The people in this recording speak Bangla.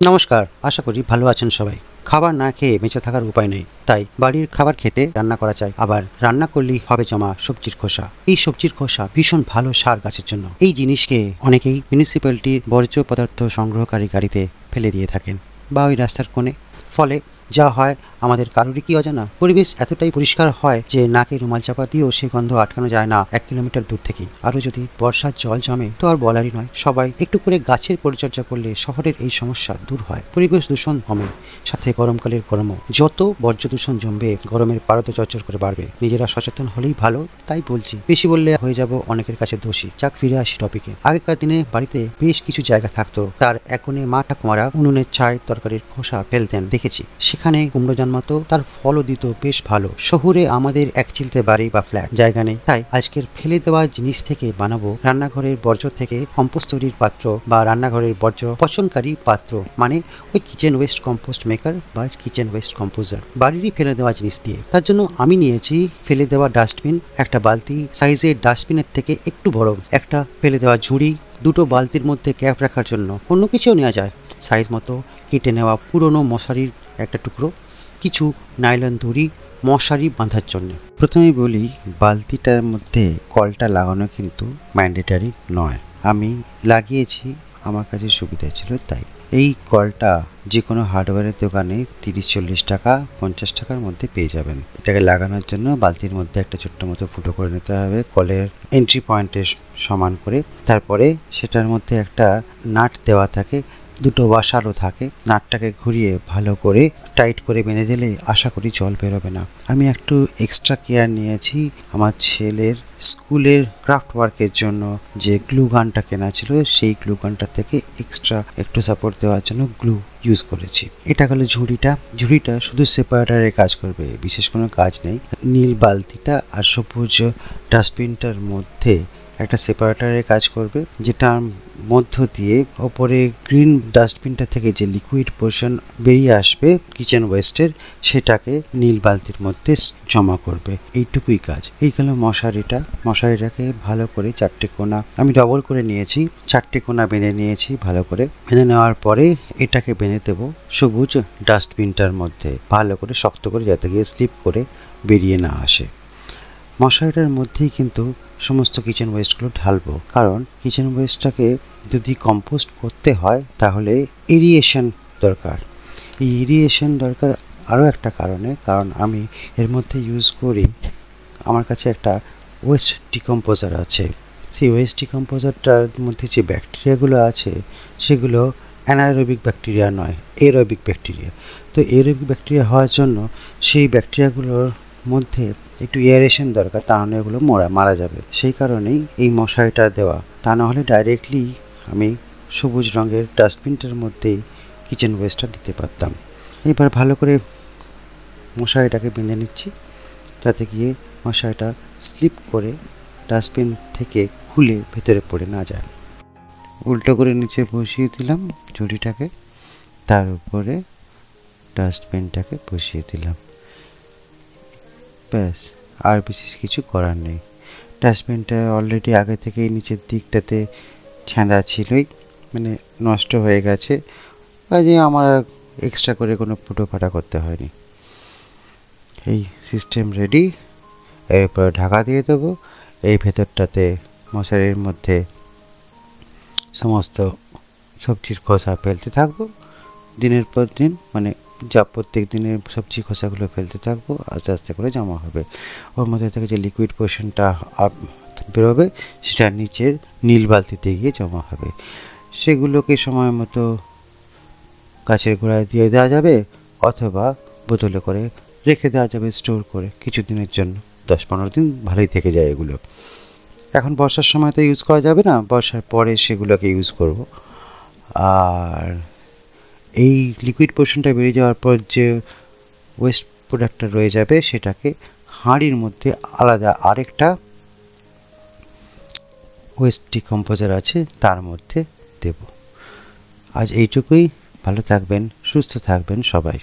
নমস্কার, আশা করি ভালো আছেন সবাই। খাবার না খেয়ে বেঁচে থাকার উপায় নেই, তাই বাড়ির খাবার খেতে রান্না করা চাই। আবার রান্না করলেই হবে জমা সবজির খোসা। এই সবজির খোসা ভীষণ ভালো সার গাছের জন্য। এই জিনিসকে অনেকেই মিউনিসিপ্যালিটির বর্জ্য পদার্থ সংগ্রহকারী গাড়িতে ফেলে দিয়ে থাকেন বা ওই রাস্তার কোণে। ফলে যা হয়, আমাদের কারোরই কি অজানা পরিবেশ এতটাই পরিষ্কার হয় যে নাকে রুমাল চাপা দিয়েও সে গন্ধ আটকানো যায় না 1 কিলোমিটার দূর থেকেই। আরও যদি বর্ষার জল জমে তো আর বলারই নয়। সবাই একটু করে গাছের পরিচর্যা করলে শহরের এই সমস্যা দূর হয়, পরিবেশ দূষণ কমে, সাথে গরমকালের গরমও। যত বর্জ্য দূষণ জমবে গরমের পারদ চরচর করে বাড়বে। নিজেরা সচেতন হলেই ভালো, তাই বলছি। বেশি বললে হয়ে যাব অনেকের কাছে দোষী। যাক, ফিরে আসি টপিকে। আগেকার দিনে বাড়িতে বেশ কিছু জায়গা থাকতো, তার এক কোণে মা ঠাকুমারা উনুনের ছাই তরকারির খোসা ফেলতেন দেখেছি। সেখানে কুমড়ো জন্মাতো, তার ফলও দিত বেশ ভালো। শহুরে আমাদের এক চিলতে বাড়ি বা ফ্ল্যাট জায়গা নেই, তাই আজকের ফেলে দেওয়া জিনিস থেকে বানাবো রান্নাঘরের বর্জ্য থেকে কম্পোস্ট তৈরির পাত্র বা রান্নাঘরের বর্জ্য পচনকারী পাত্র, মানে ওই কিচেন ওয়েস্ট কম্পোস্ট মেকার বা কিচেন ওয়েস্ট কম্পোজার, বাড়িরই ফেলে দেওয়া জিনিস দিয়ে। তার জন্য আমি নিয়েছি ফেলে দেওয়া ডাস্টবিন, একটা বালতি সাইজের ডাস্টবিনের থেকে একটু বড়, একটা ফেলে দেওয়া ঝুড়ি, দুটো বালতির মধ্যে ক্যাপ রাখার জন্য অন্য কিছুও নেওয়া যায়, সাইজ মতো কেটে নেওয়া পুরনো মশারির একটা টুকরো, কিছু নাইলন দড়ি মশারি বাঁধার জন্য। প্রথমেই বলি, বালতিটার মধ্যে কলটা লাগানো কিন্তু ম্যান্ডেটারি নয়। আমি লাগিয়েছি, আমার কাছে সুবিধা ছিল তাই। এই কলটা যে কোনো হার্ডওয়্যারের দোকানে 30-40 টাকা 50 টাকার মধ্যে পেয়ে যাবেন। এটাকে লাগানোর জন্য বালতির মধ্যে একটা ছোট্ট মতো ফুটো করে নিতে হবে কলের এন্ট্রি পয়েন্টের সমান করে। তারপরে সেটার মধ্যে একটা নাট দেওয়া থাকে, দুটো ওয়াশারও থাকে। নাটটাকে ঘুরিয়ে ভালো করে টাইট করে বেঁধে দিলে আশা করি জল বেরোবে না। আমি একটু এক্সট্রা কেয়ার নিয়েছি। আমার ছেলের স্কুলের ক্রাফট ওয়ার্কের জন্য যে গ্লু গানটা কেনা ছিল, সেই গ্লু গানটা থেকে এক্সট্রা একটু সাপোর্ট দেওয়ার জন্য গ্লু ইউজ করেছি। এটা হলো ঝুড়িটা শুধু সেপারেটারের কাজ করবে, বিশেষ কোনো কাজ নেই। নীল বালতিটা আর সবুজ ডাস্টবিনটার মধ্যে একটা সেপারেটারের কাজ করবে, যেটার মধ্য দিয়ে ওপরে গ্রিন ডাস্টবিনটা থেকে যে লিকুইড পোর্শন বেরিয়ে আসবে কিচেন ওয়েস্টের, সেটাকে নীল বালতির মধ্যে জমা করবে। এইটুকুই কাজ। এই গেল মশারিটাকে ভালো করে 4টে কোণা আমি ডবল করে নিয়েছি, 4টে কোণা বেঁধে নিয়েছি। ভালো করে বেঁধে নেওয়ার পরে এটাকে বেঁধে দেবো সবুজ ডাস্টবিনটার মধ্যে, ভালো করে শক্ত করে, যাতে গিয়ে স্লিপ করে বেরিয়ে না আসে। মশারিটার মধ্যেই কিন্তু সমস্ত কিচেন ওয়েস্টগুলো ঢালবো, কারণ কিচেন ওয়েস্টটাকে যদি কম্পোস্ট করতে হয় তাহলে এরিয়েশন দরকার। এই এরিয়েশন দরকার আরও একটা কারণ আমি এর মধ্যে ইউজ করি, আমার কাছে একটা ওয়েস্ট ডিকম্পোজার আছে। সেই ওয়েস্ট ডিকম্পোজারটার মধ্যে যে ব্যাকটেরিয়াগুলো আছে সেগুলো অ্যানারোবিক ব্যাকটেরিয়া নয়, এরোবিক ব্যাকটেরিয়া। তো এরোবিক ব্যাকটেরিয়া হওয়ার জন্য সেই ব্যাকটেরিয়াগুলোর মধ্যে একটু এয়ারেশন দরকার, তা নাহলে এগুলো মারা যাবে। সেই কারণেই এই মশারিটা দেওয়া, তা নাহলে ডাইরেক্টলি আমি সবুজ রঙের ডাস্টবিনটার মধ্যেই কিচেন ওয়েস্টটা দিতে পারতাম। এবার ভালো করে মশারিটাকে বেঁধে নিচ্ছি, যাতে গিয়ে মশারিটা স্লিপ করে ডাস্টবিন থেকে খুলে ভেতরে পড়ে না যায়। উল্টো করে নিচে বসিয়ে দিলাম ঝুড়িটাকে, তার উপরে ডাস্টবিনটাকে বসিয়ে দিলাম। ব্যাস, আর বিশেষ কিছু করার নেই। ডাস্টবিনটা অলরেডি আগে থেকেই নিচের দিকটাতে ছেঁদা ছিলই, মানে নষ্ট হয়ে গেছে, কাজে আমার এক্সট্রা করে কোনো ফুটো ফাটা করতে হয়নি। এই সিস্টেম রেডি। এরপর ঢাকা দিয়ে দেবো। এই ভেতরটাতে মশারির মধ্যে সমস্ত সবজির খোসা ফেলতে থাকবো দিনের পর দিন, মানে যা প্রত্যেক দিনের সবজি খোসাগুলো ফেলতে থাকবো, আস্তে আস্তে করে জমা হবে। ওর মধ্যে থেকে যে লিকুইড পোর্শনটা বেরোবে সেটা নিচের নীল বালতিতে গিয়ে জমা হবে। সেগুলোকে সময় মতো গাছের গোড়ায় দিয়ে দেওয়া যাবে, অথবা বোতলে করে রেখে দেওয়া যাবে স্টোর করে কিছুদিনের জন্য। 10-15 দিন ভালোই থেকে যায় এগুলো। এখন বর্ষার সময় তো ইউজ করা যাবে না, বর্ষার পরে সেগুলোকে ইউজ করব। আর এই লিকুইড পোর্শনটা বেরিয়ে যাওয়ার পর যে ওয়েস্ট প্রোডাক্টটা রয়ে যাবে সেটাকে হাঁড়ির মধ্যে আলাদা আরেকটা ওয়েস্ট ডিকম্পোজার আছে তার মধ্যে দেব। আজ এইটুকুই। ভালো থাকবেন, সুস্থ থাকবেন সবাই।